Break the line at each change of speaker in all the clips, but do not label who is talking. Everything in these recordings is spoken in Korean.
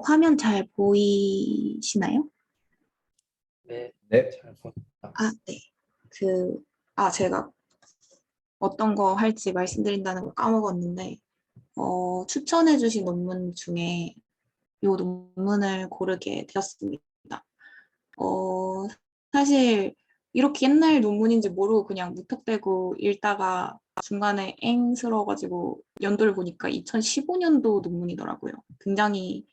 화면 잘 보이시나요?
네, 네, 잘 보입니다.
아, 네. 그, 제가 어떤 거 할지 말씀드린다는 걸 까먹었는데, 추천해주신 논문 중에 이 논문을 고르게 되었습니다. 어, 사실 이렇게 옛날 논문인지 모르고 그냥 무턱대고 읽다가 중간에 엥스러워가지고 연도를 보니까 2015년도 논문이더라고요. 굉장히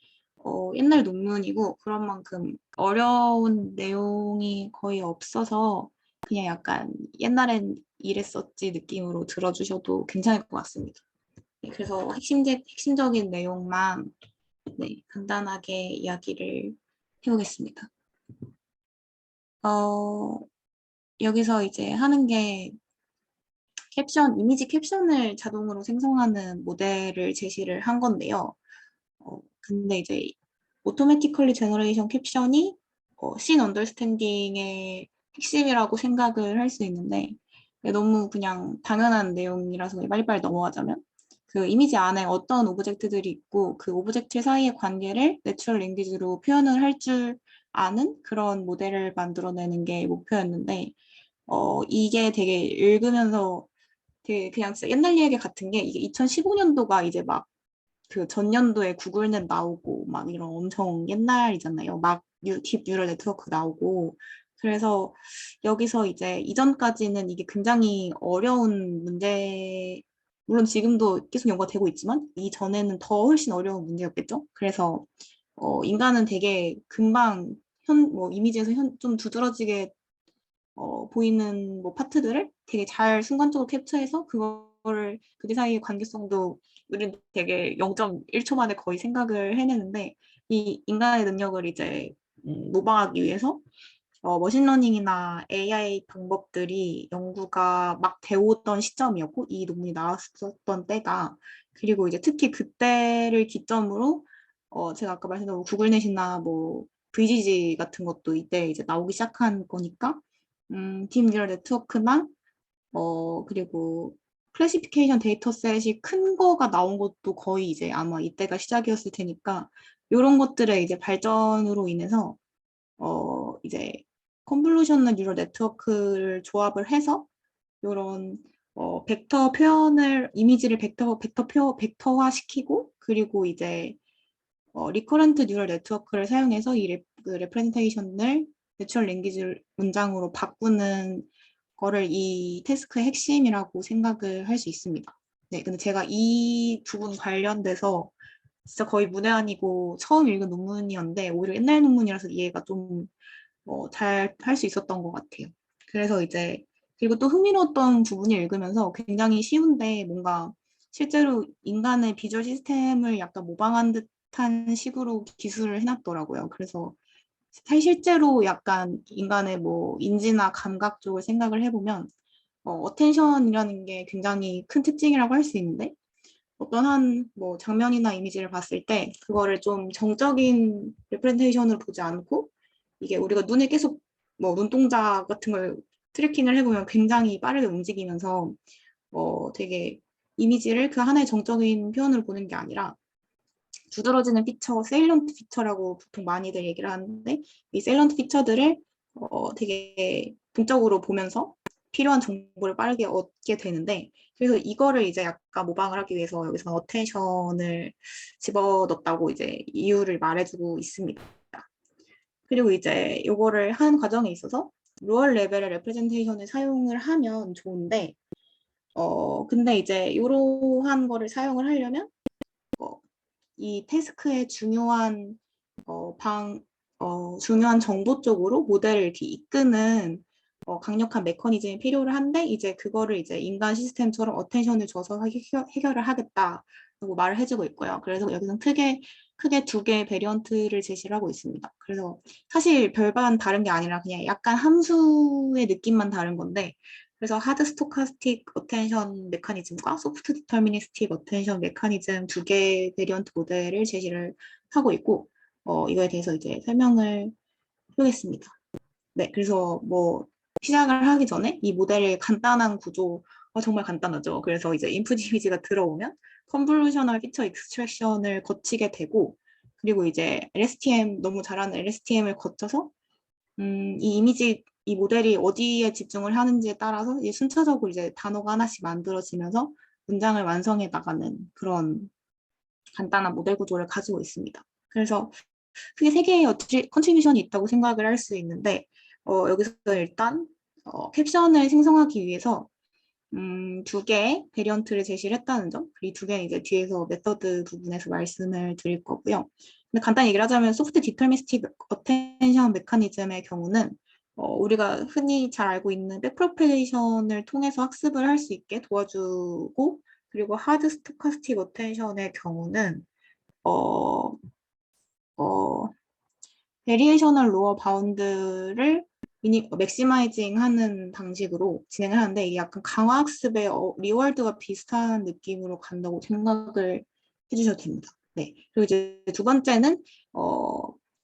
옛날 논문이고 그런 만큼 어려운 내용이 거의 없어서 그냥 약간 옛날엔 이랬었지 느낌으로 들어주셔도 괜찮을 것 같습니다. 네, 그래서 핵심적인 내용만 네, 간단하게 이야기를 해보겠습니다. 어, 여기서 이제 하는 게 이미지 캡션을 자동으로 생성하는 모델을 제시를 한 건데요. 근데 이제 Automatically Generation 캡션이 Scene Understanding의 핵심이라고 생각을 할 수 있는데 너무 그냥 당연한 내용이라서 빨리빨리 넘어가자면 그 이미지 안에 어떤 오브젝트들이 있고 그 오브젝트 사이의 관계를 내추럴 랭귀지로 표현을 할 줄 아는 그런 모델을 만들어내는 게 목표였는데 이게 되게 읽으면서 되게 그냥 진짜 옛날 얘기 같은 게 이게 2015년도가 이제 막 그 전년도에 구글넷 나오고 막 이런 엄청 옛날이잖아요. 막 딥 뉴럴 네트워크 나오고. 그래서 여기서 이제 이전까지는 이게 굉장히 어려운 문제, 물론 지금도 계속 연구가 되고 있지만 이전에는 더 훨씬 어려운 문제였겠죠. 그래서 인간은 되게 금방 이미지에서 좀 두드러지게 보이는 뭐 파트들을 되게 잘 순간적으로 캡처해서 그거를 그들 사이의 관계성도 우리는 되게 0.1초 만에 거의 생각을 해내는데 이 인간의 능력을 이제 모방하기 위해서 머신러닝이나 AI 방법들이 연구가 막 되어오던 시점이었고 이 논문이 나왔었던 때가 그리고 이제 특히 그때를 기점으로 제가 아까 말씀드린 구글넷이나 뭐 VGG 같은 것도 이때 이제 나오기 시작한 거니까 딥 뉴럴 네트워크나 그리고 클래시피케이션 데이터셋이 큰 거가 나온 것도 거의 이제 아마 이때가 시작이었을 테니까 이런 것들의 이제 발전으로 인해서 이제 컨볼루셔널 뉴럴 네트워크를 조합을 해서 이런 벡터 표현을 이미지를 벡터화 시키고 그리고 이제 리커런트 뉴럴 네트워크를 사용해서 그 레프레젠테이션을 내추럴 랭귀지 문장으로 바꾸는 거를 이 태스크의 핵심이라고 생각을 할 수 있습니다. 네, 근데 제가 이 부분 관련돼서 진짜 거의 문외 아니고 처음 읽은 논문이었는데 오히려 옛날 논문이라서 이해가 좀 잘 할 수 있었던 것 같아요. 그래서 이제 그리고 또 흥미로웠던 부분이 읽으면서 굉장히 쉬운데 뭔가 실제로 인간의 비주얼 시스템을 약간 모방한 듯한 식으로 기술을 해놨더라고요. 그래서 실제로 약간 인간의 뭐 인지나 감각 쪽을 생각을 해보면 어텐션이라는 게 굉장히 큰 특징이라고 할 수 있는데 어떤 한 뭐 장면이나 이미지를 봤을 때 그거를 좀 정적인 레프레젠테이션으로 보지 않고 이게 우리가 눈에 계속 뭐 눈동자 같은 걸 트래킹을 해보면 굉장히 빠르게 움직이면서 되게 이미지를 그 하나의 정적인 표현으로 보는 게 아니라 두드러지는 피처, 세일런트 피처라고 보통 많이들 얘기를 하는데 이 세일런트 피처들을 되게 동적으로 보면서 필요한 정보를 빠르게 얻게 되는데 그래서 이거를 이제 약간 모방을 하기 위해서 여기서 어텐션을 집어넣었다고 이제 이유를 말해주고 있습니다. 그리고 이제 이거를 하는 과정에 있어서 로얼 레벨의 레프레젠테이션을 사용을 하면 좋은데 근데 이제 이러한 거를 사용을 하려면 어, 이 태스크의 어, 방, 중요한 정보 쪽으로 모델을 이렇게 이끄는 강력한 메커니즘이 필요를 한데 이제 그거를 이제 인간 시스템처럼 어텐션을 줘서 해결을 하겠다라고 말을 해주고 있고요. 그래서 여기서 크게 두 개의 베리언트를 제시를 하고 있습니다. 그래서 사실 별반 다른 게 아니라 그냥 약간 함수의 느낌만 다른 건데 그래서 하드 스토카스틱 어텐션 메커니즘과 소프트 디터미니스틱 어텐션 메커니즘 두 개의 베리언트 모델을 제시를 하고 있고 이거에 대해서 이제 설명을 해보겠습니다. 네, 그래서 뭐 시작을 하기 전에 이 모델의 간단한 구조 정말 간단하죠. 그래서 이제 인풋 이미지가 들어오면 컨볼루셔널 피처 익스트랙션을 거치게 되고 그리고 이제 LSTM 너무 잘하는 LSTM을 거쳐서 이 모델이 어디에 집중을 하는지에 따라서 이제 순차적으로 이제 단어가 하나씩 만들어지면서 문장을 완성해 나가는 그런 간단한 모델 구조를 가지고 있습니다. 그래서 크게 세 개의 컨트리뷰션이 있다고 생각을 할 수 있는데 여기서 일단 캡션을 생성하기 위해서 두 개의 베리언트를 제시를 했다는 점, 그리고 두 개는 이제 뒤에서 메서드 부분에서 말씀을 드릴 거고요. 근데 간단히 얘기를 하자면 소프트 디터미스틱 어텐션 메커니즘의 경우는 우리가 흔히 잘 알고 있는 백프로페레이션을 통해서 학습을 할 수 있게 도와주고, 그리고 하드 스토카스틱 어텐션의 경우는 베리에이셔널 로어 바운드를 맥시마이징 하는 방식으로 진행을 하는데, 이게 약간 강화학습의 리월드와 비슷한 느낌으로 간다고 생각을 해주셔도 됩니다. 네. 그리고 이제 두 번째는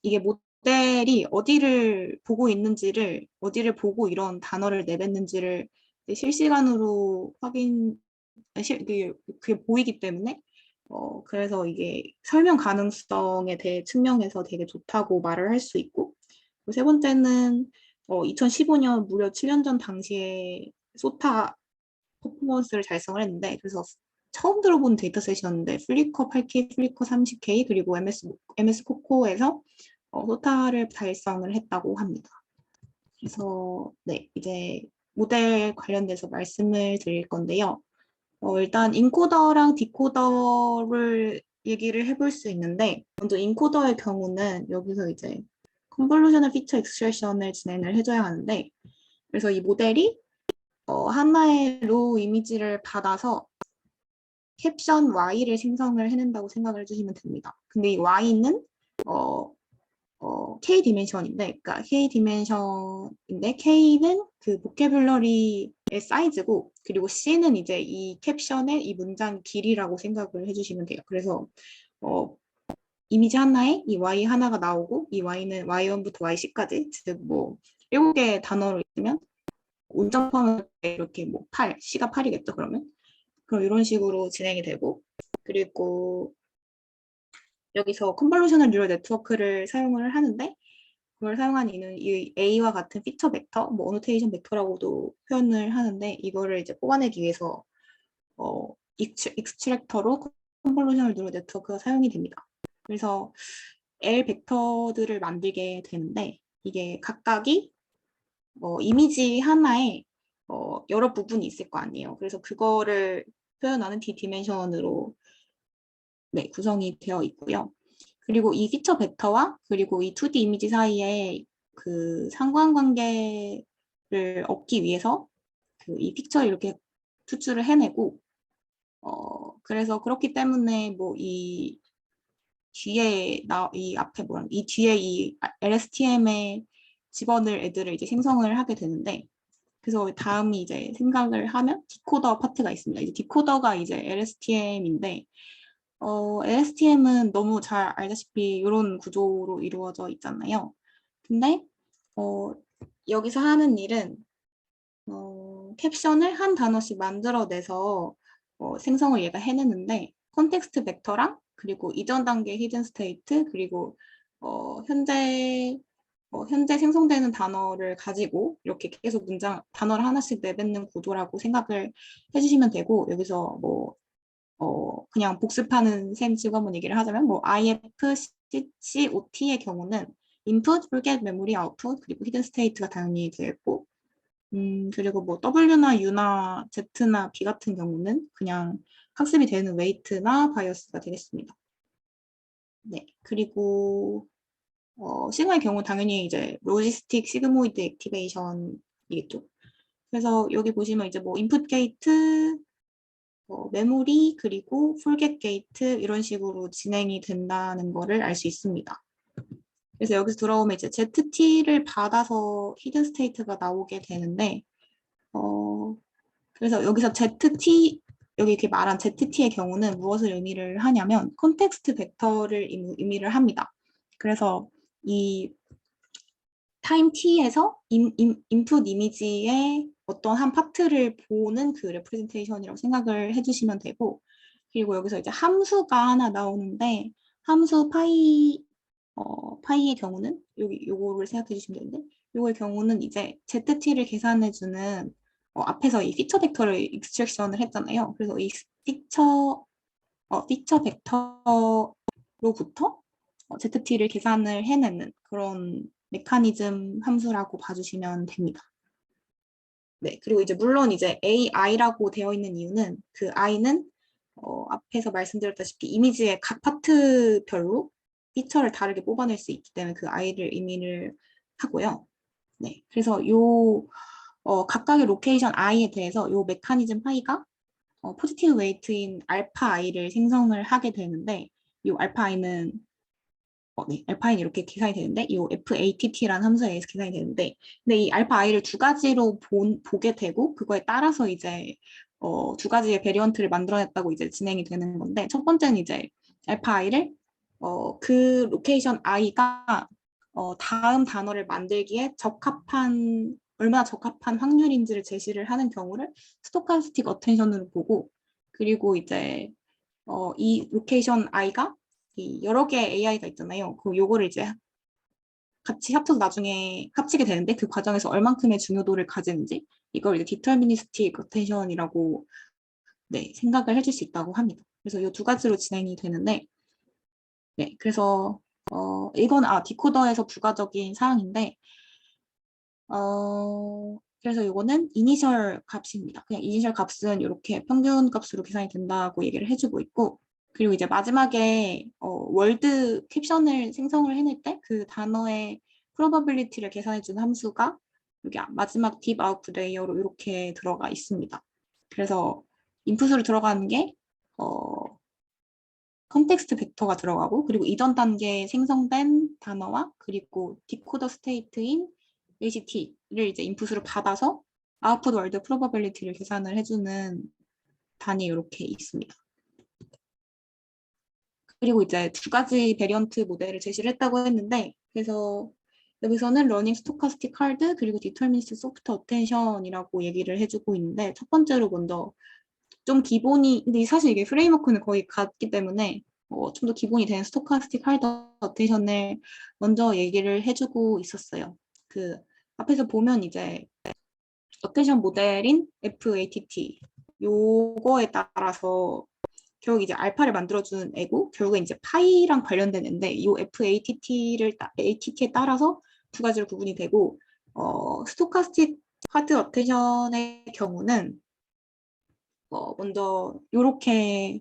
이게 모델이 어디를 보고 있는지를, 어디를 보고 이런 단어를 내뱉는지를 실시간으로 그게 보이기 때문에 그래서 이게 설명 가능성에 대해 측면에서 되게 좋다고 말을 할 수 있고, 세 번째는 2015년 무려 7년 전 당시에 소타 퍼포먼스를 달성을 했는데, 그래서 처음 들어본 데이터셋이었는데 플리커 8K, 플리커 30K, 그리고 MS 코코에서 소타를 달성을 했다고 합니다. 그래서 네, 이제 모델 관련돼서 말씀을 드릴 건데요. 일단 인코더랑 디코더를 얘기를 해볼 수 있는데, 먼저 인코더의 경우는 여기서 이제 컨볼루셔널 피처 익스트랙션을 진행을 해줘야 하는데, 그래서 이 모델이 하나의 로우 이미지를 받아서 캡션 Y를 생성을 해낸다고 생각을 해주시면 됩니다. 근데 이 Y는 K 디멘션인데, 그러니까 K 디멘션인데 K는 그 보캐뷸러리의 사이즈고, 그리고 C는 이제 이 캡션의 이 문장 길이라고 생각을 해주시면 돼요. 그래서 이미지 하나에 이 Y 하나가 나오고, 이 Y는 Y1부터 YC까지, 즉 뭐 7개의 단어로 있으면 온전 포함할 때 이렇게 뭐 8, C가 8이겠죠, 그러면? 그럼 이런 식으로 진행이 되고, 그리고 여기서 컨볼루셔널 뉴럴 네트워크를 사용을 하는데, 그걸 사용한 이유는 이 A와 같은 피처 벡터, 뭐 어노테이션 벡터라고도 표현을 하는데, 이거를 이제 뽑아내기 위해서 익스트랙터로 컨볼루셔널 뉴럴 네트워크가 사용이 됩니다. 그래서 L 벡터들을 만들게 되는데, 이게 각각이 이미지 하나에 여러 부분이 있을 거 아니에요. 그래서 그거를 표현하는 D 디멘션으로 네, 구성이 되어 있고요. 그리고 이 피처 벡터와 그리고 이 2D 이미지 사이에 그 상관관계를 얻기 위해서 그 이 픽처를 이렇게 추출을 해내고, 그래서 그렇기 때문에 뭐 이 뒤에 이 앞에 이 뒤에 이 LSTM에 집어넣을 애들을 이제 생성을 하게 되는데, 그래서 다음이 이제 생각을 하면 디코더 파트가 있습니다. 이제 디코더가 이제 LSTM인데, LSTM은 너무 잘 알다시피 이런 구조로 이루어져 있잖아요. 근데 여기서 하는 일은 캡션을 한 단어씩 만들어내서 생성을 얘가 해내는데, 컨텍스트 벡터랑 그리고 이전 단계 히든 스테이트, 그리고 현재 생성되는 단어를 가지고 이렇게 계속 단어를 하나씩 내뱉는 구조라고 생각을 해주시면 되고, 여기서 뭐 그냥 복습하는 셈치고 한번 얘기를 하자면, 뭐 IFCOT의 경우는 input, forget, memory, output, 그리고 hidden state가 당연히 되겠고, 그리고 뭐 W나 U나 Z나 B 같은 경우는 그냥 학습이 되는 웨이트나 바이어스가 되겠습니다. 네, 그리고 시그마의 경우 당연히 이제 로지스틱 시그모이드 액티베이션이겠죠. 그래서 여기 보시면 이제 뭐 인풋 게이트, 메모리, 그리고 폴겟 게이트 이런 식으로 진행이 된다는 거를 알 수 있습니다. 그래서 여기서 들어오면 이제 ZT를 받아서 히든 스테이트가 나오게 되는데, 그래서 여기서 ZT, 여기 이렇게 말한 ZT의 경우는 무엇을 의미를 하냐면 컨텍스트 벡터를 의미를 합니다. 그래서 이 타임 t에서 인풋 이미지의 어떤 한 파트를 보는 그 레프레젠테이션이라고 생각을 해주시면 되고, 그리고 여기서 이제 함수가 하나 나오는데, 함수 파이의 경우는 요거를 생각해 주시면 되는데, 요거의 경우는 이제 ZT를 계산해주는 앞에서 이 피처 벡터를 익스트랙션을 했잖아요. 그래서 이 피처 벡터로부터 ZT를 계산을 해내는 그런 메커니즘 함수라고 봐주시면 됩니다. 네, 그리고 이제 물론 이제 AI라고 되어 있는 이유는 그 I는 앞에서 말씀드렸다시피 이미지의 각 파트별로 피처를 다르게 뽑아낼 수 있기 때문에 그 I를 의미를 하고요. 네, 그래서 각각의 로케이션 I에 대해서 요 메커니즘 파이가 포지티브 웨이트인 알파 I를 생성을 하게 되는데 이 알파 I는 네, 알파 I는 이렇게 계산이 되는데 이 FATT라는 함수에 의해서 계산이 되는데 근데 이 알파 I를 두 가지로 보게 되고 그거에 따라서 이제 두 가지의 베리언트를 만들어냈다고 이제 진행이 되는 건데 첫 번째는 이제 알파 I를 그 로케이션 I가 다음 단어를 만들기에 얼마나 적합한 확률인지를 제시를 하는 경우를 스토카스틱 어텐션으로 보고 그리고 이제 이 로케이션 I가 이 여러 개의 AI가 있잖아요. 요거를 이제 같이 합쳐서 나중에 합치게 되는데 그 과정에서 얼만큼의 중요도를 가지는지 이걸 이제 디터미니스틱 어텐션이라고 네, 생각을 해줄 수 있다고 합니다. 그래서 이 두 가지로 진행이 되는데 네, 그래서 이건 디코더에서 부가적인 사항인데 그래서 이거는 이니셜 값입니다. 그냥 이니셜 값은 이렇게 평균 값으로 계산이 된다고 얘기를 해주고 있고 그리고 이제 마지막에 월드 캡션을 생성을 해낼 때 그 단어의 probability를 계산해주는 함수가 여기 마지막 deep output layer로 이렇게 들어가 있습니다. 그래서 인풋으로 들어가는 게 컨텍스트 벡터가 들어가고 그리고 이전 단계에 생성된 단어와 그리고 디코더 스테이트인 ACT를 이제 인풋으로 받아서 아웃풋 월드 프로바빌리티를 계산을 해주는 단위 이렇게 있습니다. 그리고 이제 두 가지 베리언트 모델을 제시를 했다고 했는데 그래서 여기서는 러닝 스토카스틱 할드 그리고 디터미니스트 소프트 어텐션이라고 얘기를 해주고 있는데 첫 번째로 먼저 좀 기본이 근데 사실 이게 프레임워크는 거의 같기 때문에 좀 더 기본이 된 스토카스틱 할드 어텐션을 먼저 얘기를 해주고 있었어요. 그 앞에서 보면 이제 어텐션 모델인 FATT 요거에 따라서 결국 이제 알파를 만들어주는 애고 결국에 이제 파이랑 관련된 애인데 이 ATT에 따라서 두 가지로 구분이 되고 스토카스틱 하드 어텐션의 경우는 먼저 이렇게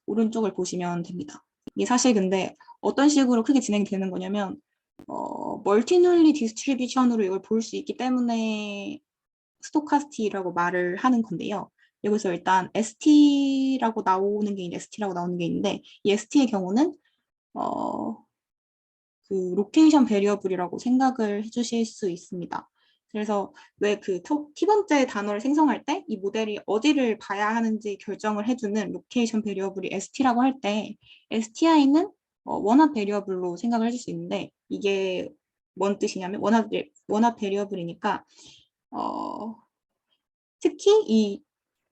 오른쪽을 보시면 됩니다. 이게 사실 근데 어떤 식으로 크게 진행이 되는 거냐면 멀티널리 디스트리뷰션으로 이걸 볼 수 있기 때문에 스토카스틱이라고 말을 하는 건데요. 여기서 일단 ST라고 나오는 게 있는데 ST라고 나오는 게 있는데 이 ST의 경우는 그 로케이션 베리어블이라고 생각을 해주실 수 있습니다. 그래서 왜 그 T번째 단어를 생성할 때 이 모델이 어디를 봐야 하는지 결정을 해주는 로케이션 베리어블이 ST라고 할 때 STI는 원합 베리어블로 생각을 해줄 수 있는데 이게 뭔 뜻이냐면 원합 베리어블이니까 특히 이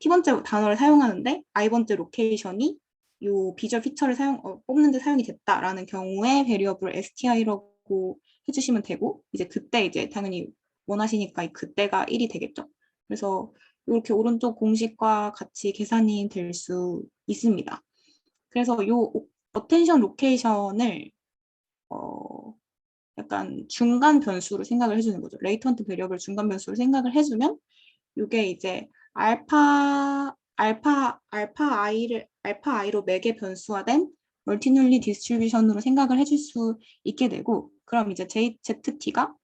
T번째 단어를 사용하는데 I번째 로케이션이 요 비주얼 피처를 뽑는 데 사용이 됐다라는 경우에 베리어블 STI라고 해주시면 되고 이제 그때 이제 당연히 원하시니까 그때가 1이 되겠죠. 그래서 이렇게 오른쪽 공식과 같이 계산이 될 수 있습니다. 그래서 요 어텐션 로케이션을 약간 중간 변수로 생각을 해주는 거죠. 레이턴트 베리어블 중간 변수로 생각을 해주면 이게 이제 알파 i로 매개 변수화된 멀티널리 디스트리뷰션으로 생각을 해줄 수 있게 되고 그럼 이제 ZT가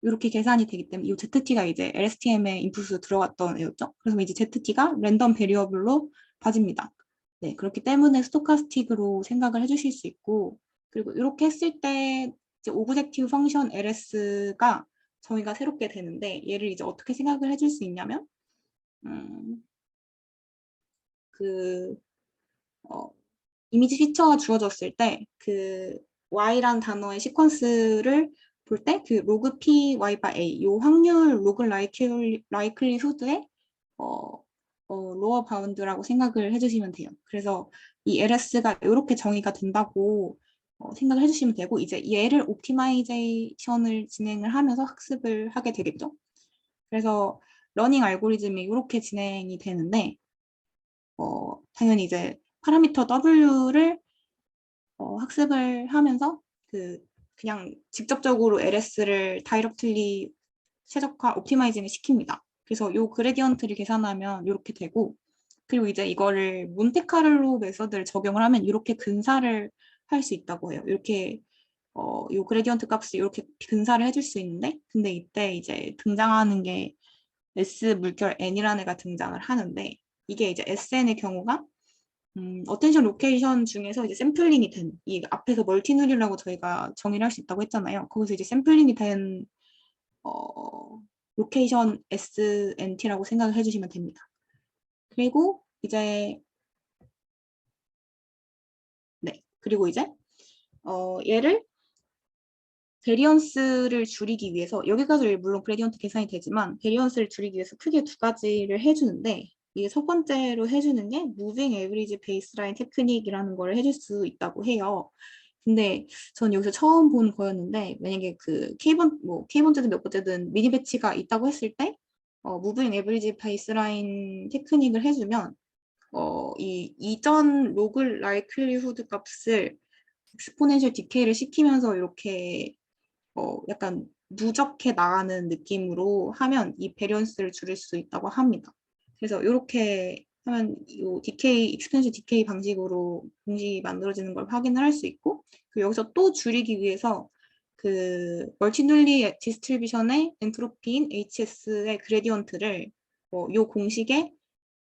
이렇게 계산이 되기 때문에 이 ZT가 이제 LSTM에 인풋으로 들어갔던 애였죠. 그래서 이제 ZT가 랜덤 베리어블로 봐집니다. 네, 그렇기 때문에 스토카스틱으로 생각을 해주실 수 있고 그리고 이렇게 했을 때 이제 오브젝티브 펑션 LS가 저희가 새롭게 되는데 얘를 이제 어떻게 생각을 해줄 수 있냐면 그 이미지 피처가 주어졌을 때 그 y란 단어의 시퀀스를 볼 때 그 로그 p y 바 a 요 확률 로그 라이클리후드의 로어 바운드라고 생각을 해주시면 돼요. 그래서 이 LS가 이렇게 정의가 된다고 생각을 해주시면 되고, 이제 얘를 옵티마이제이션을 진행을 하면서 학습을 하게 되겠죠. 그래서 러닝 알고리즘이 이렇게 진행이 되는데, 당연히 이제 파라미터 W를 학습을 하면서 그냥 직접적으로 LS를 다이렉트리 최적화 옵티마이징을 시킵니다. 그래서 요 그레디언트를 계산하면 이렇게 되고, 그리고 이제 이거를 몬테카를로 메서드를 적용을 하면 이렇게 근사를 할 수 있다고 해요. 이렇게 요 그레디언트 값을 이렇게 근사를 해줄 수 있는데, 근데 이때 이제 등장하는 게 S 물결 N이라는 애가 등장을 하는데, 이게 이제 SN의 경우가 어텐션 로케이션 중에서 이제 샘플링이 된, 이 앞에서 멀티누리라고 저희가 정의를 할 수 있다고 했잖아요. 거기서 이제 샘플링이 된 로케이션 SNT라고 생각을 해주시면 됩니다. 그리고 이제 그리고 이제 얘를 베리언스를 줄이기 위해서, 여기까지 물론 그레디언트 계산이 되지만 베리언스를 줄이기 위해서 크게 두 가지를 해주는데, 이게 첫 번째로 해주는 게 무빙 에브리지 베이스라인 테크닉이라는 걸 해줄 수 있다고 해요. 근데 전 여기서 처음 본 거였는데, 만약에 그 K번째든 몇 번째든 미니 배치가 있다고 했을 때 무빙 에브리지 베이스라인 테크닉을 해주면 이 이전 로그 라이클리후드 값을 익스포넨셜 디케이를 시키면서 이렇게 약간 누적해 나가는 느낌으로 하면 이 베리언스를 줄일 수 있다고 합니다. 그래서 이렇게 하면 이 디케이, 익스펜션 디케이 방식으로 공식이 만들어지는 걸 확인을 할 수 있고, 그리고 여기서 또 줄이기 위해서 그 멀티눌리 디스트리뷰션의 엔트로피인 HS의 그레디언트를 이 공식에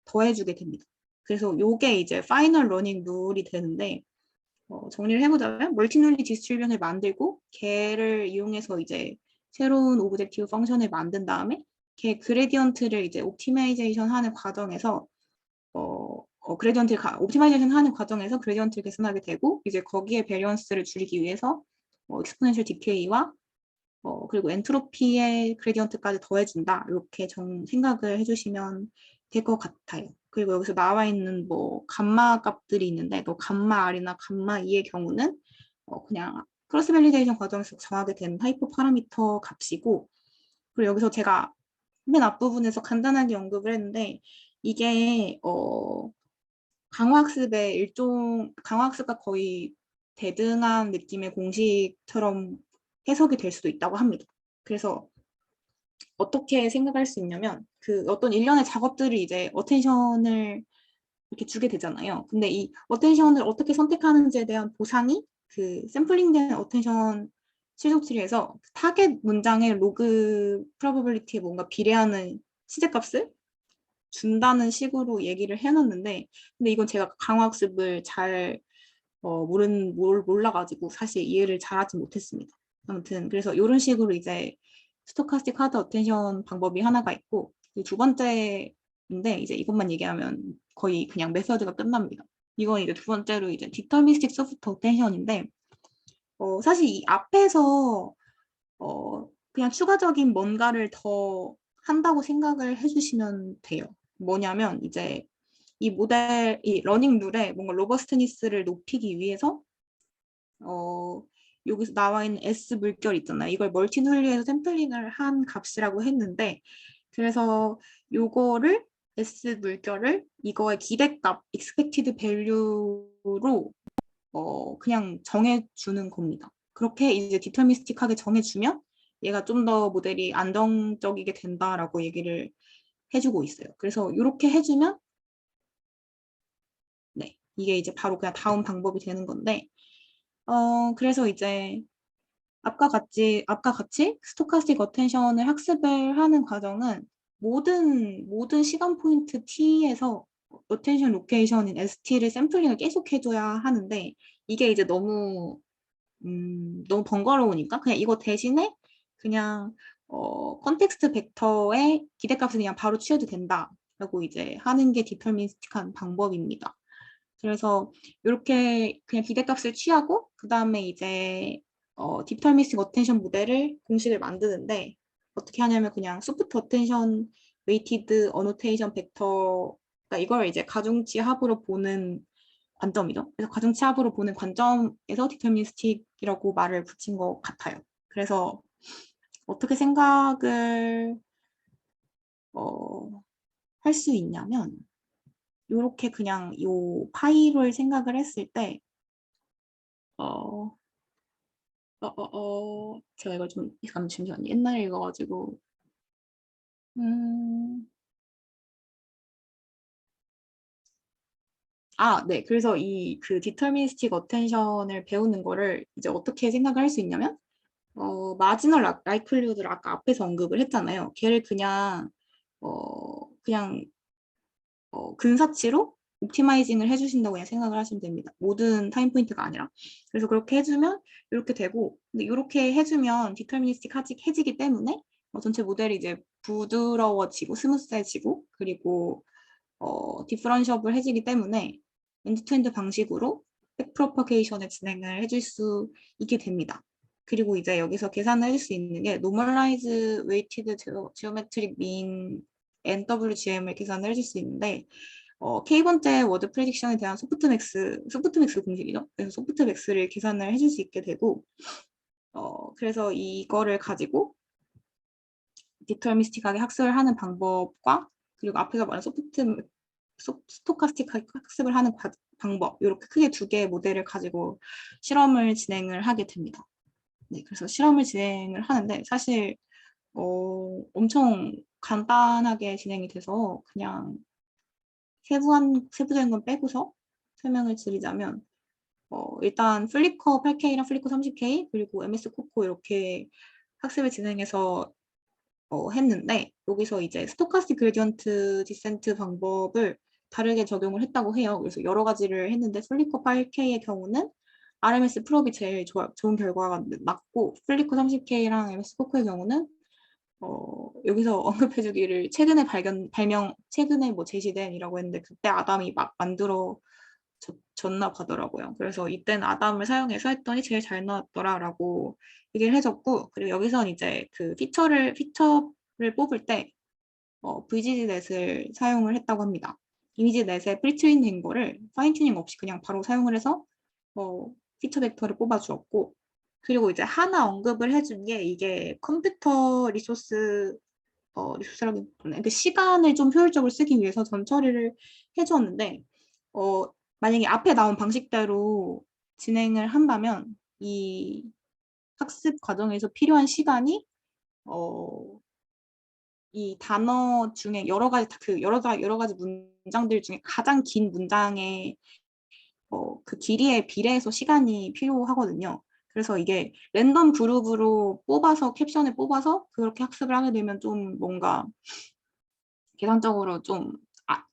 더해주게 됩니다. 그래서 이게 이제 파이널 러닝 룰이 되는데, 정리를 해보자면 멀티눌리 디스트리뷰션을 만들고 걔를 이용해서 이제 새로운 오브젝티브 펑션을 만든 다음에 걔 그레디언트를 이제 옵티마이제이션 하는 과정에서 옵티마이제이션 하는 과정에서 그레디언트를 계산하게 되고, 이제 거기에 베리언스를 줄이기 위해서 익스포넨셜 디케이와 그리고 엔트로피의 그레디언트까지 더해준다, 이렇게 생각을 해주시면 될 것 같아요. 그리고 여기서 나와 있는 뭐 감마 값들이 있는데, 감마 R이나 감마 E의 경우는 그냥 크로스 밸리데이션 과정에서 정하게 된 하이퍼 파라미터 값이고, 그리고 여기서 제가 맨 앞부분에서 간단하게 언급을 했는데, 이게 강화학습과 거의 대등한 느낌의 공식처럼 해석이 될 수도 있다고 합니다. 그래서 어떻게 생각할 수 있냐면, 그 어떤 일련의 작업들을 이제 어텐션을 이렇게 주게 되잖아요. 근데 이 어텐션을 어떻게 선택하는지에 대한 보상이 그 샘플링된 어텐션 실속 트리에서 타겟 문장의 로그 프로버빌리티에 뭔가 비례하는 시제값을 준다는 식으로 얘기를 해놨는데, 근데 이건 제가 강화학습을 잘 몰라가지고 사실 이해를 잘하지 못했습니다. 아무튼 그래서 이런 식으로 이제 스토카스틱 하드 어텐션 방법이 하나가 있고, 두 번째인데 이제 이것만 얘기하면 거의 그냥 메서드가 끝납니다. 이건 이제 두 번째로 이제 디터미스틱 소프트 어텐션인데, 사실 이 앞에서 그냥 추가적인 뭔가를 더 한다고 생각을 해주시면 돼요. 뭐냐면 이제 이 러닝 룰에 뭔가 로버스트니스를 높이기 위해서 여기서 나와 있는 S 물결 있잖아요. 이걸 멀티눌리에서 샘플링을 한 값이라고 했는데, 그래서 요거를 S 물결을 이거의 기대값, expected value로 그냥 정해주는 겁니다. 그렇게 이제 디터미스틱하게 정해주면 얘가 좀 더 모델이 안정적이게 된다라고 얘기를 해주고 있어요. 그래서 이렇게 해주면 이게 이제 바로 그냥 다음 방법이 되는 건데, 그래서 이제 아까 같이 스토카스틱 어텐션을 학습을 하는 과정은 모든 시간 포인트 t에서 어텐션 로케이션인 st를 샘플링을 계속 해줘야 하는데, 이게 이제 너무 번거로우니까 그냥 이거 대신에 그냥 컨텍스트 벡터의 기대값을 그냥 바로 취해도 된다라고 이제 하는 게 디터미니스틱한 방법입니다. 그래서 이렇게 그냥 기대값을 취하고 그 다음에 이제 디터미스틱 어텐션 모델을 공식을 만드는데, 어떻게 하냐면 그냥 소프트 어텐션 웨이티드 어노테이션 벡터, 그러니까 이걸 이제 가중치 합으로 보는 관점이죠. 그래서 가중치합으로 보는 관점에서 디터미니스틱이라고 말을 붙인 것 같아요. 그래서 어떻게 생각을 할 수 있냐면 이렇게 그냥 요 파이를 생각을 했을 때 제가 이걸 좀 잠시만요. 옛날에 읽어가지고 네. 그래서 이 그 디터미니스틱 어텐션을 배우는 거를 이제 어떻게 생각을 할 수 있냐면 마지널 라이클리후드를 아까 앞에서 언급을 했잖아요. 걔를 그냥 근사치로 옵티마이징을 해주신다고 그냥 생각을 하시면 됩니다. 모든 타임 포인트가 아니라. 그래서 그렇게 해주면 이렇게 되고, 근데 이렇게 해주면 디터미니스틱 해지기 때문에 전체 모델이 이제 부드러워지고 스무스해지고 그리고 디퍼런시업을 해지기 때문에 엔드-투-엔드 방식으로 백프로퍼게이션을 진행을 해줄 수 있게 됩니다. 그리고 이제 여기서 계산을 해줄 수 있는 게 Normalize Weighted Geometric Mean NWGM을 계산을 해줄 수 있는데 K번째 워드 프레딕션에 대한 소프트맥스 공식이죠. 그래서 소프트맥스를 계산을 해줄 수 있게 되고 그래서 이거를 가지고 디터미스틱하게 학습을 하는 방법과 그리고 앞에서 말한 스토카스틱 학습을 하는 방법 이렇게 크게 두 개의 모델을 가지고 실험을 진행을 하게 됩니다. 네, 그래서 실험을 진행을 하는데 사실 엄청 간단하게 진행이 돼서 그냥 세부적인 건 빼고서 설명을 드리자면 일단 플리커 8K랑 플리커 30K 그리고 MS 코코 이렇게 학습을 진행해서 했는데 여기서 이제 스토카스틱 그레디언트 디센트 방법을 다르게 적용을 했다고 해요. 그래서 여러 가지를 했는데 플리커 8K의 경우는 RMS 프롭이 제일 좋은 결과가 났고 플리커 30K랑 MS 코코의 경우는 여기서 언급해주기를 최근에 뭐 제시된이라고 했는데 그때 아담이 막 만들어 졌나 보더라고요. 그래서 이때는 아담을 사용해서 했더니 제일 잘 나왔더라라고 얘기를 해줬고 그리고 여기선 이제 그 피처를 뽑을 때 VGG넷을 사용을 했다고 합니다. 이미지넷에 프리트레인 된 거를 파인 튜닝 없이 그냥 바로 사용을 해서 피처 벡터를 뽑아주었고 그리고 이제 하나 언급을 해준 게 이게 컴퓨터 리소스라고 그 시간을 좀 효율적으로 쓰기 위해서 전처리를 해주었는데 만약에 앞에 나온 방식대로 진행을 한다면 이 학습 과정에서 필요한 시간이 이 단어 중에 여러 가지 문장들 중에 가장 긴 문장의 그 길이에 비례해서 시간이 필요하거든요. 그래서 이게 랜덤 그룹으로 캡션을 뽑아서 그렇게 학습을 하게 되면 좀 뭔가 계산적으로 좀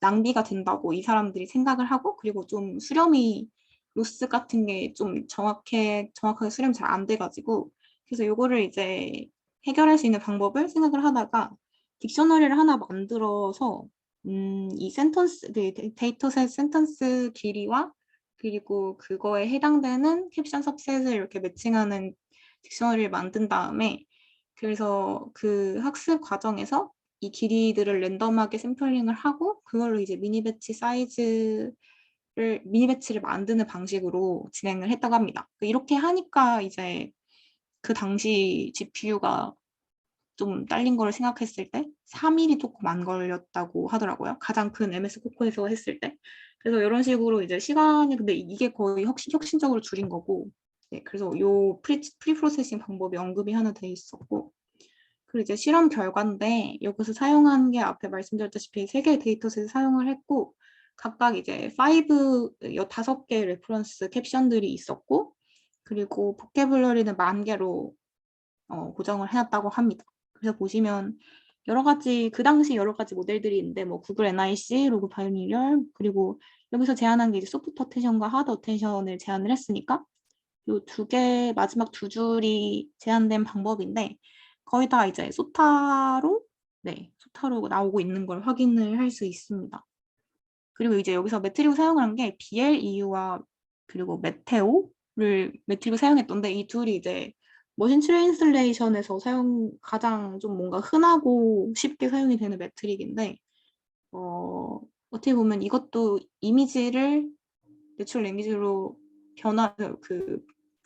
낭비가 된다고 이 사람들이 생각을 하고 그리고 좀 수렴이 로스 같은 게 좀 정확하게 수렴 잘 안 돼가지고 그래서 요거를 이제 해결할 수 있는 방법을 생각을 하다가 딕셔너리를 하나 만들어서 이 데이터셋 센턴스 길이와 그리고 그거에 해당되는 캡션 सब셋을 이렇게 매칭하는 딕셔너리를 만든 다음에 그래서 그 학습 과정에서 이 길이들을 랜덤하게 샘플링을 하고 그걸로 이제 미니 배치를 만드는 방식으로 진행을 했다고 합니다. 이렇게 하니까 이제 그 당시 GPU가 좀 딸린 거를 생각했을 때 3일이 조금 안 걸렸다고 하더라고요. 가장 큰 MS 코코에서 했을 때. 그래서 이런 식으로 이제 시간이 근데 이게 거의 혁신적으로 줄인 거고 네, 그래서 요 프리프로세싱 방법이 언급이 하나 돼 있었고 그리고 이제 실험 결과인데 여기서 사용한 게 앞에 말씀드렸다시피 3개의 데이터셋을 사용을 했고 각각 이제 5개 레퍼런스 캡션들이 있었고 그리고 보캐블러리는 10,000개로 고정을 해놨다고 합니다. 그래서 보시면 그 당시 여러 가지 모델들이 있는데 뭐 구글 NIC, 로그 바이오니럴 그리고 여기서 제안한 게 이제 소프트 어텐션과 하드 어텐션을 제안을 했으니까 요 마지막 두 줄이 제한된 방법인데 거의 다 이제 소타로 나오고 있는 걸 확인을 할 수 있습니다. 그리고 이제 여기서 매트릭을 사용한 게 BLEU와 그리고 매트릭을 사용했던데 이 둘이 이제 머신 트랜슬레이션에서 가장 좀 뭔가 흔하고 쉽게 사용이 되는 매트릭인데 어떻게 보면 이것도 이미지를 내추럴 랭귀지로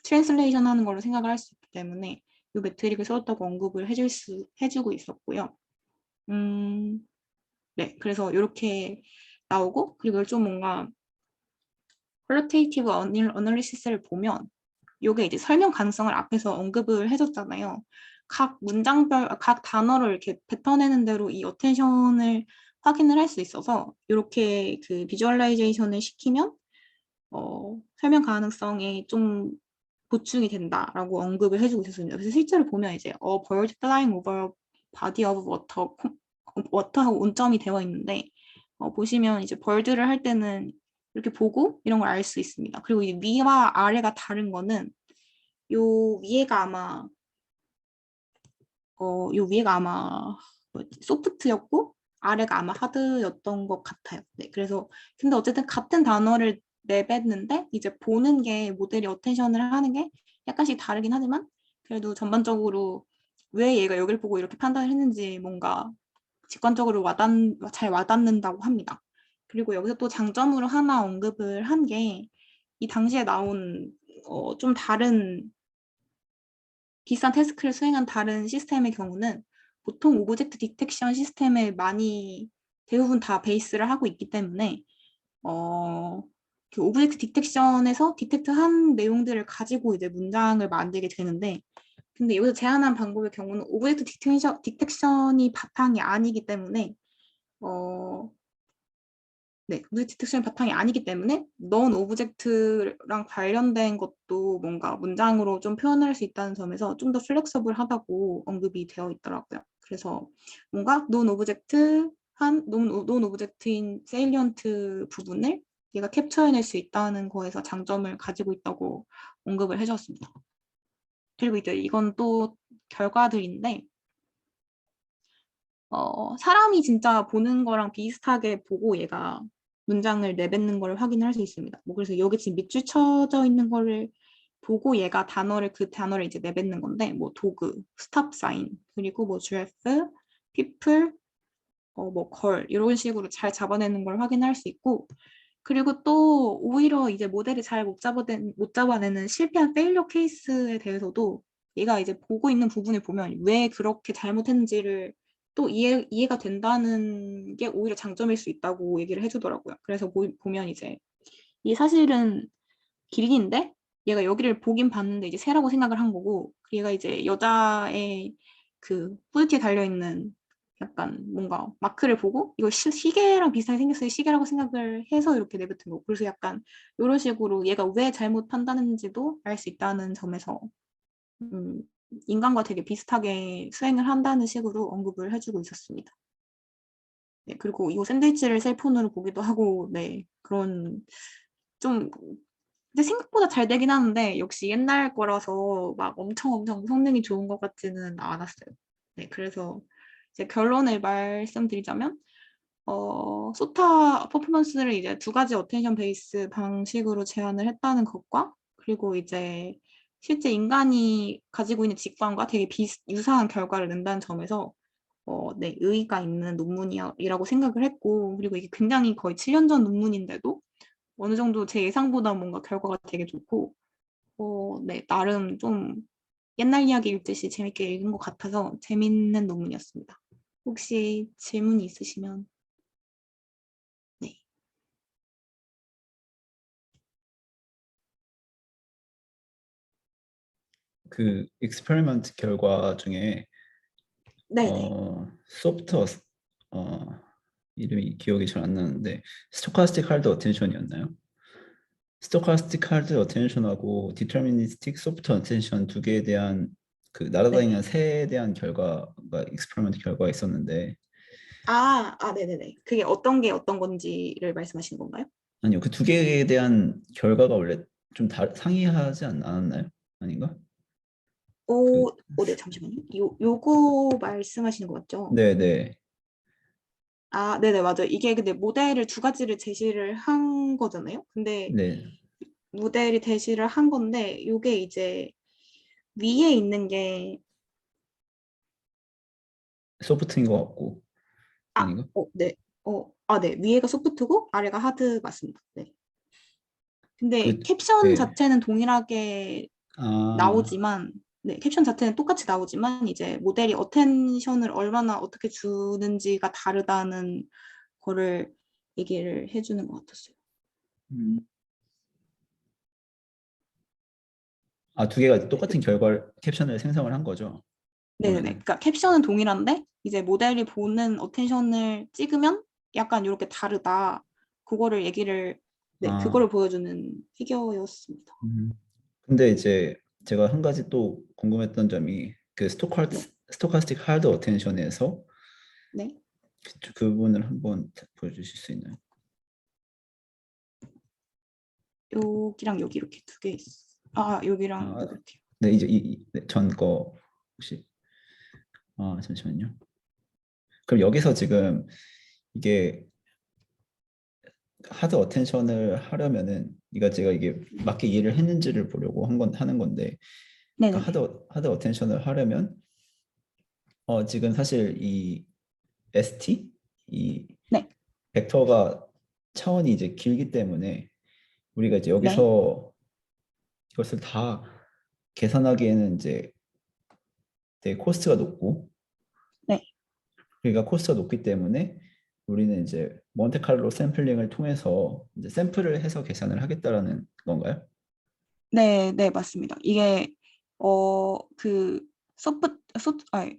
트랜슬레이션 하는 걸로 생각을 할 수 있기 때문에 이 매트릭을 써줬다고 언급을 해주고 있었고요. 네, 그래서 이렇게 나오고, 그리고 좀 뭔가 퀄리테이티브 어널리시스를 보면 요게 이제 설명 가능성을 앞에서 언급을 해줬잖아요. 각 문장별, 각 단어를 이렇게 뱉어내는 대로 이 어텐션을 확인을 할 수 있어서 이렇게 그 비주얼라이제이션을 시키면 설명 가능성에 좀 보충이 된다라고 언급을 해주고 있었습니다. 그래서 실제로 보면 이제 bird flying over body of water, water하고 온점이 되어 있는데 보시면 이제 bird를 할 때는 이렇게 보고 이런 걸 알 수 있습니다. 그리고 이 위와 아래가 다른 거는 요 위에가 아마 요 위에가 아마 소프트였고 아래가 아마 하드였던 것 같아요. 네, 그래서 근데 어쨌든 같은 단어를 내뱉는데 이제 보는 게 모델이 어텐션을 하는 게 약간씩 다르긴 하지만 그래도 전반적으로 왜 얘가 여기를 보고 이렇게 판단을 했는지 뭔가 직관적으로 잘 와닿는다고 합니다. 그리고 여기서 또 장점으로 하나 언급을 한 게 이 당시에 나온 좀 다른 비슷한 태스크를 수행한 다른 시스템의 경우는 보통 오브젝트 디텍션 시스템에 많이 대부분 다 베이스를 하고 있기 때문에 그 오브젝트 디텍션에서 디텍트한 내용들을 가지고 이제 문장을 만들게 되는데 근데 여기서 제안한 방법의 경우는 오브젝트 디텍션이 바탕이 아니기 때문에 네, 오브젝트 디텍션이 바탕이 아니기 때문에 넌 오브젝트랑 관련된 것도 뭔가 문장으로 좀 표현할 수 있다는 점에서 좀 더 플렉서블하다고 언급이 되어 있더라고요. 그래서 뭔가 논 오브젝트인 세일리언트 부분을 얘가 캡처해낼 수 있다는 거에서 장점을 가지고 있다고 언급을 해주었습니다. 그리고 이제 이건 또 결과들인데 사람이 진짜 보는 거랑 비슷하게 보고 얘가 문장을 내뱉는 걸 확인할 수 있습니다. 뭐 그래서 여기 지금 밑줄 쳐져 있는 거를 보고 얘가 그 단어를 이제 내뱉는 건데 뭐 도구, 스탑 사인, 그리고 뭐 giraffe, people, 뭐 걸 이런 식으로 잘 잡아내는 걸 확인할 수 있고 그리고 또 오히려 이제 모델이 잘 못 잡아내는 실패한 페일러 케이스에 대해서도 얘가 이제 보고 있는 부분을 보면 왜 그렇게 잘못했는지를 또 이해가 된다는 게 오히려 장점일 수 있다고 얘기를 해주더라고요. 그래서 보면 이제 이 사실은 길이인데 얘가 여기를 보긴 봤는데 이제 새라고 생각을 한 거고 얘가 이제 여자의 그 후드티에 달려있는 약간 뭔가 마크를 보고 이거 시계랑 비슷하게 생겼어요. 시계라고 생각을 해서 이렇게 내뱉은 거고 그래서 약간 이런 식으로 얘가 왜 잘못 판단했는지도 알 수 있다는 점에서 음, 인간과 되게 비슷하게 수행을 한다는 식으로 언급을 해주고 있었습니다. 네, 그리고 이거 샌드위치를 셀폰으로 보기도 하고 네 그런 좀 근데 생각보다 잘 되긴 하는데 역시 옛날 거라서 막 엄청 성능이 좋은 것 같지는 않았어요. 네, 그래서 이제 결론을 말씀드리자면 소타 퍼포먼스를 이제 두 가지 어텐션 베이스 방식으로 제안을 했다는 것과 그리고 이제 실제 인간이 가지고 있는 직관과 되게 유사한 결과를 낸다는 점에서 네, 의의가 있는 논문이라고 생각을 했고 그리고 이게 굉장히 거의 7년 전 논문인데도 어느 정도 제 예상보다 뭔가 결과가 되게 좋고, 네, 나름 좀 옛날 이야기 읽듯이 재밌게 읽은 것 같아서 재밌는 논문이었습니다. 혹시 질문이 있으시면, 네.
그 익스페리먼트 결과 중에
네네.
소프트웨어 어, 이름이 기억이 잘 안 나는데 스토카스틱 할드 어텐션이었나요? 스토카스틱 할드 어텐션하고 디터미니스틱 소프트 어텐션 두 개에 대한 그 날아다니는
네.
새에 대한 결과가 익스페리먼트 결과가 있었는데
네네네. 그게 어떤 게 어떤 건지를 말씀하시는 건가요?
아니요 그 두 개에 대한 결과가 원래 좀 상이하지 않았나요? 아닌가? 그
네, 잠시만요. 요거 말씀하시는 거 맞죠?
네네
네네, 맞아요. 이게 근데 모델을 두 가지를 제시를 한 거잖아요. 근데
네
모델이 제시를 한 건데, 요게 이제 위에 있는 게
소프트인 것 같고 아닌가?
네. 네. 위에가 소프트고 아래가 하드 맞습니다. 네. 근데
그,
캡션
네.
자체는 동일하게
아,
나오지만, 네, 캡션 자체는 똑같이 나오지만 이제 모델이 어텐션을 얼마나 어떻게 주는지가 다르다는 거를 얘기를 해주는 것 같았어요.
음. 아, 두 개가 똑같은 결과를 캡션을 생성을 한 거죠.
네네네.
보면은.
그러니까 캡션은 동일한데 이제 모델이 보는 어텐션을 찍으면 약간 이렇게 다르다. 그거를 얘기를 네,
아,
그거를 보여주는 피겨였습니다.
음. 근데 이제 제가 한 가지 또 궁금했던 점이 그
네,
스토카스틱 하드 어텐션에서
네.
그 부분을 한번 보여주실 수 있나요?
여기랑 여기 이렇게 두 개 있어. 아, 여기랑
아,
여기 이렇게.
네, 이제 전 거 혹시 잠시만요. 그럼 여기서 지금 이게 하드 어텐션을 하려면은 제가 이게 맞게 이해를 했는지를 보려고 하는 건데, 그러니까
네네네.
하드 어텐션을 하려면 지금 사실 이 ST 이
네,
벡터가 차원이 이제 길기 때문에 우리가 이제
네,
여기서 이것을 다 계산하기에는 이제 되게 코스트가 높고,
네.
그러니까 코스트가 높기 때문에 우리는 이제 몬테칼로 샘플링을 통해서 이제 샘플을 해서 계산을 하겠다라는 건가요?
네, 네, 맞습니다. 이게 그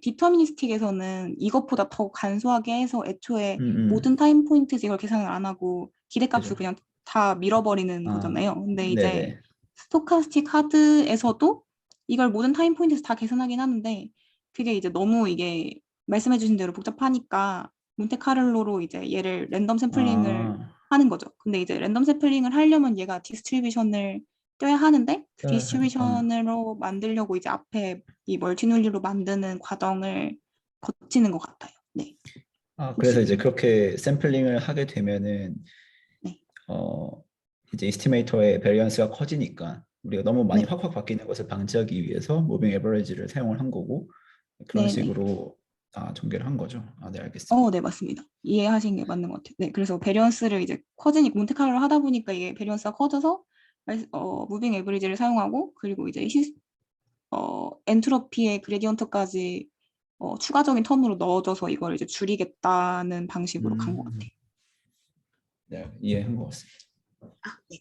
디터미니스틱에서는 이것보다 더 간소하게 해서 애초에 모든 타임 포인트에서 이걸 계산을 안 하고
그죠.
기대값을 그냥 다 밀어버리는
아,
거잖아요. 근데 이제
네네.
스토카스틱 하드에서도 이걸 모든 타임 포인트에서 다 계산하긴 하는데 그게 이제 너무 이게 말씀해주신 대로 복잡하니까 몬테카를로로 이제 얘를 랜덤 샘플링을
아,
하는 거죠. 근데 이제 랜덤 샘플링을 하려면 얘가 디스트리뷰션을 껴야 하는데 그
껴야 하니까.
디스트리뷰션으로 만들려고 이제 앞에 이 멀티논리로 만드는 과정을 거치는 것 같아요. 네,
그래서 이제
혹시
그렇게 샘플링을 하게 되면은
네,
어, 이제 이스티메이터의 베리언스가 커지니까 우리가 너무 많이
네,
확확 바뀌는 것을 방지하기 위해서 무빙 에버리지를 사용을 한 거고, 그런
네, 네.
식으로 전개를 한 거죠. 네, 알겠습니다.
네, 맞습니다. 이해하신 게 맞는 것 같아요. 네, 그래서 베리언스를 이제 몬테카를로 하다 보니까 이게 베리언스가 커져서 무빙 에버리지를 사용하고 그리고 이제 엔트로피의 그레디언트까지 추가적인 텀으로 넣어줘서 이걸 이제 줄이겠다는 방식으로 간 것
음,
같아요.
네, 이해한 것 같습니다.
아, 네.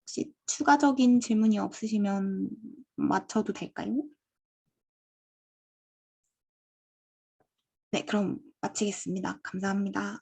혹시 추가적인 질문이 없으시면 맞춰도 될까요? 네, 그럼 마치겠습니다. 감사합니다.